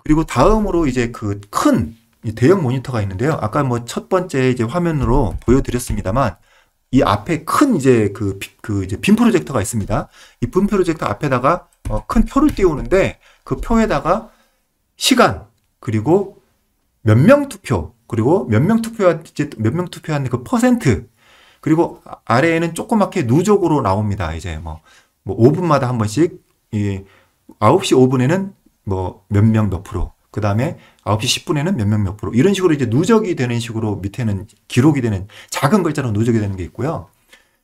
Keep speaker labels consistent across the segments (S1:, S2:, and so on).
S1: 그리고 다음으로 이제 그 큰 대형 모니터가 있는데요. 아까 뭐 첫 번째 이제 화면으로 보여드렸습니다만 이 앞에 큰 이제 그 이제 빔 프로젝터가 있습니다. 이 빔 프로젝터 앞에다가 큰 표를 띄우는데 그 표에다가 시간 그리고 몇 명 투표 그리고 몇 명 투표한 그 퍼센트 그리고 아래에는 조그맣게 누적으로 나옵니다. 이제 뭐 5분마다 한 번씩 9시 5분에는 뭐 몇 명 몇 프로 그 다음에 9시 10분에는 몇 명 몇 프로 이런 식으로 이제 누적이 되는 식으로 밑에는 기록이 되는 작은 글자로 누적이 되는 게 있고요.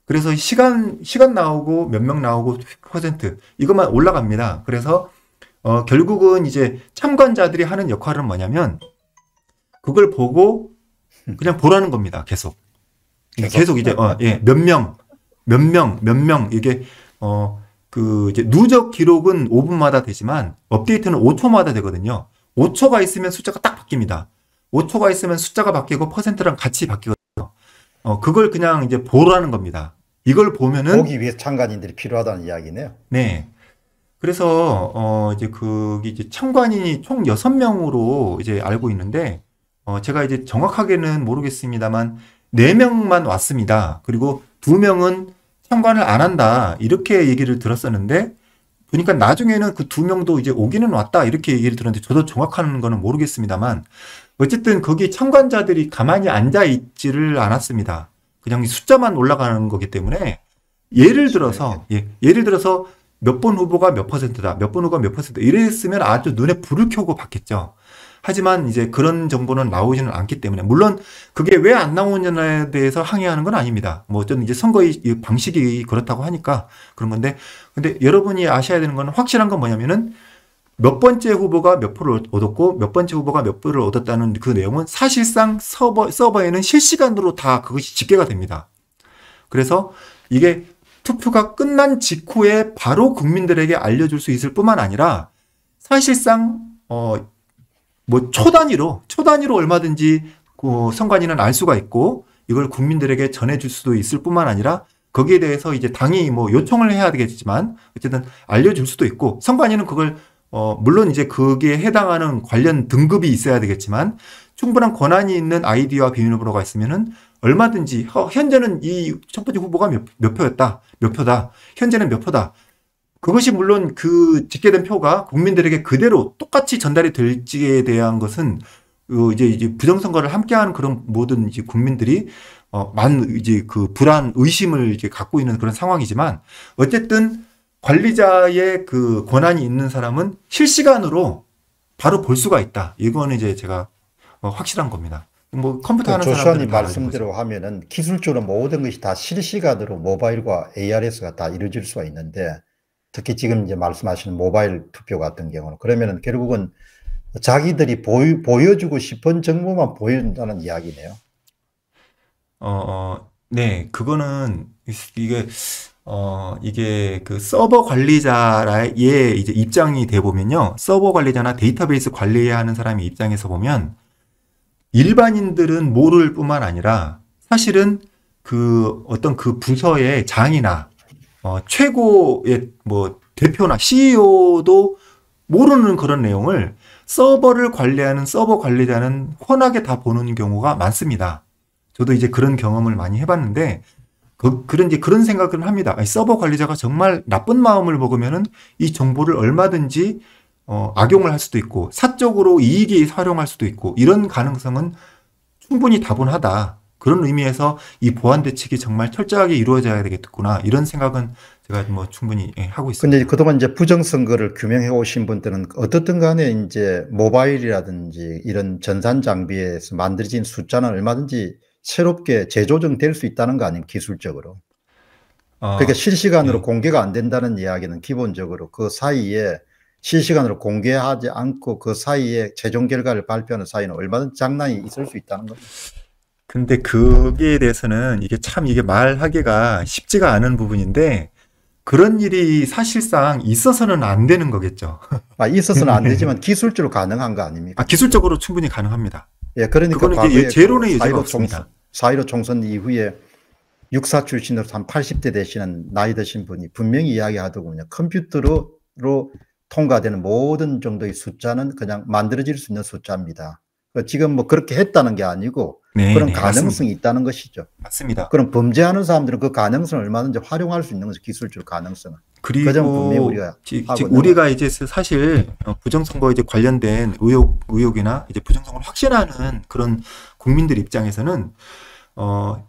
S1: 그래서 시간 나오고 몇 명 나오고 퍼센트 이것만 올라갑니다. 그래서 결국은 이제 참관자들이 하는 역할은 뭐냐면 그걸 보고 그냥 보라는 겁니다. 계속 이제 몇 명 이게 그 이제 누적 기록은 5분마다 되지만 업데이트는 5초마다 되거든요. 5초가 있으면 숫자가 딱 바뀝니다. 5초가 있으면 숫자가 바뀌고 퍼센트랑 같이 바뀌거든요. 그걸 그냥 이제 보라는 겁니다. 이걸 보면은
S2: 보기 위해 참관인들이 필요하다는 이야기네요.
S1: 네. 그래서 이제 이제 참관인이 총 6명으로 이제 알고 있는데 제가 이제 정확하게는 모르겠습니다만 4명만 왔습니다. 그리고 2명은 참관을 안 한다. 이렇게 얘기를 들었었는데 보니까 나중에는 그 2명도 이제 오기는 왔다. 이렇게 얘기를 들었는데 저도 정확한 거는 모르겠습니다만 어쨌든 거기 참관자들이 가만히 앉아 있지를 않았습니다. 그냥 숫자만 올라가는 거기 때문에 예를 들어서 몇 번 후보가 몇 퍼센트다. 몇 번 후보가 몇 퍼센트. 이랬으면 아주 눈에 불을 켜고 봤겠죠. 하지만 이제 그런 정보는 나오지는 않기 때문에 물론 그게 왜 안 나오냐에 대해서 항의하는 건 아닙니다. 뭐 어쨌든 이제 선거의 방식이 그렇다고 하니까 그런 건데 근데 여러분이 아셔야 되는 건 확실한 건 뭐냐면은 몇 번째 후보가 몇 표를 얻었고 몇 번째 후보가 몇 표를 얻었다는 그 내용은 사실상 서버에는 실시간으로 다 그것이 집계가 됩니다. 그래서 이게 투표가 끝난 직후에 바로 국민들에게 알려줄 수 있을 뿐만 아니라 사실상 뭐 초단위로 얼마든지 그 선관위는 알 수가 있고 이걸 국민들에게 전해줄 수도 있을 뿐만 아니라 거기에 대해서 이제 당이 뭐 요청을 해야 되겠지만 어쨌든 알려줄 수도 있고 선관위는 그걸 물론 이제 거기에 해당하는 관련 등급이 있어야 되겠지만 충분한 권한이 있는 아이디와 비밀번호가 있으면은 얼마든지 현재는 이 첫 번째 후보가 몇 표였다, 몇 표다, 현재는 몇 표다. 그것이 물론 그 집계된 표가 국민들에게 그대로 똑같이 전달이 될지에 대한 것은 이제 부정선거를 함께하는 그런 모든 이제 국민들이 이제 그 불안 의심을 이제 갖고 있는 그런 상황이지만 어쨌든 관리자의 그 권한이 있는 사람은 실시간으로 바로 볼 수가 있다. 이거는 이제 제가 확실한 겁니다. 뭐 컴퓨터 하는
S2: 조슈아님
S1: 사람들은 다
S2: 말씀대로 하면은 기술적으로 모든 것이 다 실시간으로 모바일과 ARS가 다 이루어질 수가 있는데 특히 지금 이제 말씀하시는 모바일 투표 같은 경우는 그러면은 결국은 자기들이 보여주고 싶은 정보만 보여준다는 이야기네요.
S1: 네, 그거는 이게 그 서버 관리자의 이제 입장이 돼 보면요. 서버 관리자나 데이터베이스 관리하는 사람의 입장에서 보면 일반인들은 모를 뿐만 아니라 사실은 그 어떤 그 부서의 장이나 최고의 뭐 대표나 CEO도 모르는 그런 내용을 서버를 관리하는 서버 관리자는 훤하게 다 보는 경우가 많습니다. 저도 이제 그런 경험을 많이 해봤는데 그런 생각을 합니다. 아니, 서버 관리자가 정말 나쁜 마음을 먹으면은 이 정보를 얼마든지 악용을 할 수도 있고 사적으로 이익이 활용할 수도 있고 이런 가능성은 충분히 다분하다. 그런 의미에서 이 보안 대책이 정말 철저하게 이루어져야 되겠구나. 이런 생각은 제가 뭐 충분히 하고 있습니다.
S2: 근데 그동안 이제 부정선거를 규명해 오신 분들은 어떻든 간에 이제 모바일이라든지 이런 전산 장비에서 만들어진 숫자는 얼마든지 새롭게 재조정될 수 있다는 거 아니에요, 기술적으로. 그러니까 실시간으로
S1: 네.
S2: 공개가 안 된다는 이야기는 기본적으로 그 사이에 실시간으로 공개하지 않고 그 사이에 최종 결과를 발표하는 사이는 얼마든지 장난이 있을 수 있다는 겁니다.
S1: 근데 거기에 대해서는 이게 말하기가 쉽지가 않은 부분인데 그런 일이 사실상 있어서는 안 되는 거겠죠.
S2: 있어서는 안 되지만 기술적으로 가능한 거 아닙니까?
S1: 기술적으로 충분히 가능합니다.
S2: 예, 그러니까
S1: 그거는 이제 제로는 여지가 없습니다.
S2: 4.15 총선 이후에 육사 출신으로 한 80대 되시는 나이 드신 분이 분명히 이야기하더군요. 컴퓨터로 통과되는 모든 정도의 숫자는 그냥 만들어질 수 있는 숫자입니다. 지금 뭐 그렇게 했다는 게 아니고
S1: 네,
S2: 그런
S1: 네,
S2: 가능성이
S1: 맞습니다.
S2: 있다는 것이죠.
S1: 맞습니다.
S2: 그럼 범죄하는 사람들은 그 가능성을 얼마든지 활용할 수 있는 거죠. 기술적 가능성을. 그 점은 분명히
S1: 그리고
S2: 우리가 하고
S1: 우리가
S2: 넘어가죠.
S1: 이제 사실 부정선거 이제 관련된 의혹이나 이제 부정선거를 확신하는 그런 국민들 입장에서는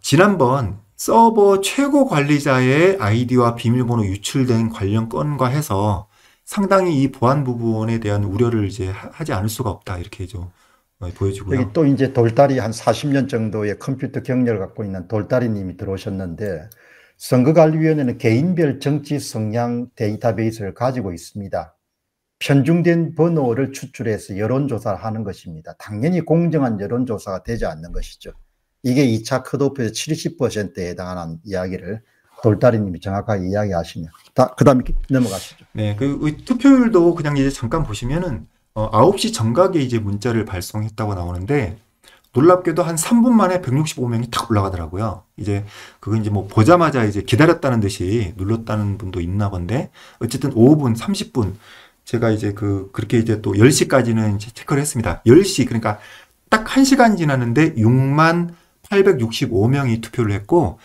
S1: 지난번 서버 최고 관리자의 아이디와 비밀번호 유출된 관련 건과 해서 상당히 이 보안 부분에 대한 우려를 이제 하지 않을 수가 없다 이렇게 좀
S2: 여기
S1: 보여지고요.
S2: 또 이제 돌다리 한 40년 정도의 컴퓨터 경력을 갖고 있는 돌다리 님이 들어오셨는데, 선거관리위원회는 개인별 정치 성향 데이터베이스를 가지고 있습니다. 편중된 번호를 추출해서 여론조사를 하는 것입니다. 당연히 공정한 여론조사가 되지 않는 것이죠. 이게 2차 컷오프에서 70%에 해당하는 이야기를 돌다리 님이 정확하게 이야기하시네요. 그 다음에 넘어가시죠.
S1: 네, 그 투표율도 그냥 이제 잠깐 보시면은 9시 정각에 이제 문자를 발송했다고 나오는데 놀랍게도 한 3분 만에 165명이 탁 올라가더라고요. 이제 그거 이제 뭐 보자마자 이제 기다렸다는 듯이 눌렀다는 분도 있나 본데 어쨌든 5분, 30분 제가 이제 그렇게 이제 또 10시까지는 이제 체크를 했습니다. 10시 그러니까 딱 1시간 지났는데 6만 865명이 투표를 했고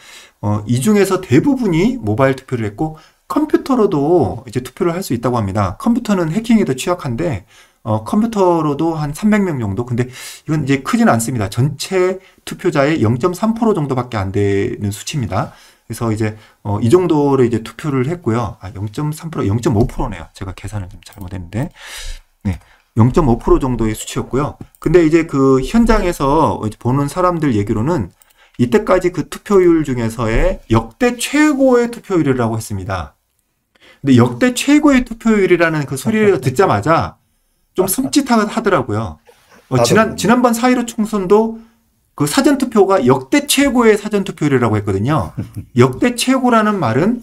S1: 이 중에서 대부분이 모바일 투표를 했고 컴퓨터로도 이제 투표를 할 수 있다고 합니다. 컴퓨터는 해킹에 더 취약한데 컴퓨터로도 한 300명 정도. 근데 이건 이제 크진 않습니다. 전체 투표자의 0.3% 정도밖에 안 되는 수치입니다. 그래서 이제 이 정도로 이제 투표를 했고요. 0.3%, 0.5%네요. 제가 계산을 좀 잘못했는데. 네. 0.5% 정도의 수치였고요. 근데 이제 그 현장에서 보는 사람들 얘기로는 이때까지 그 투표율 중에서의 역대 최고의 투표율이라고 했습니다. 근데 역대 최고의 투표율이라는 그 소리를 듣자마자 좀 섬찟하더라고요. 지난번 4.15 총선도 그 사전투표가 역대 최고의 사전투표율이라고 했거든요. 역대 최고라는 말은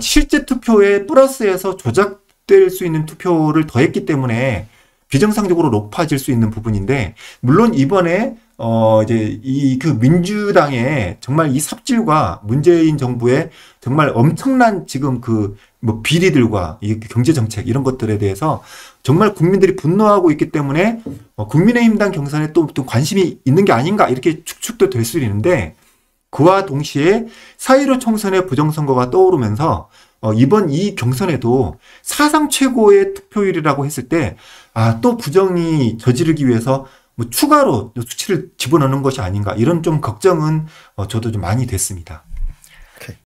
S1: 실제 투표에 플러스해서 조작될 수 있는 투표를 더했기 때문에 비정상적으로 높아질 수 있는 부분인데, 물론 이번에 이제 그 민주당의 정말 이 삽질과 문재인 정부의 정말 엄청난 지금 뭐 비리들과 이 경제 정책 이런 것들에 대해서 정말 국민들이 분노하고 있기 때문에 국민의힘당 경선에 또 관심이 있는 게 아닌가 이렇게 추측도 될 수 있는데, 그와 동시에 4.15 총선의 부정선거가 떠오르면서 이번 이 경선에도 사상 최고의 투표율이라고 했을 때, 또 부정이 저지르기 위해서 뭐 추가로 수치를 집어넣는 것이 아닌가 이런 좀 걱정은 저도 좀 많이 됐습니다.